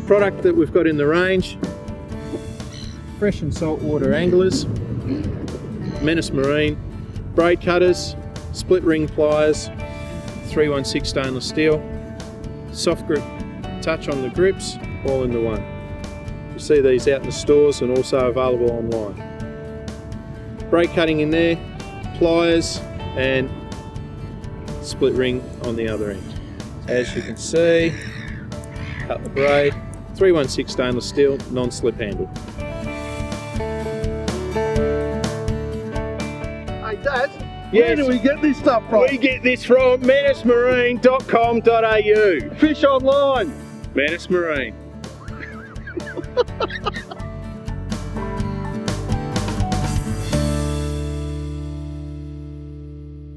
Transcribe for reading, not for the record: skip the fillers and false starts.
Product that we've got in the range: fresh and saltwater anglers, Menace Marine, braid cutters, split ring pliers, 316 stainless steel, soft grip touch on the grips, all into one. You see these out in the stores and also available online. Braid cutting in there, pliers and split ring on the other end. As you can see, cut the braid, 316 stainless steel, non-slip handle. Hey Dad, yes. Where do we get this stuff from? We get this from menacemarine.com.au. Fish online. Menace Marine.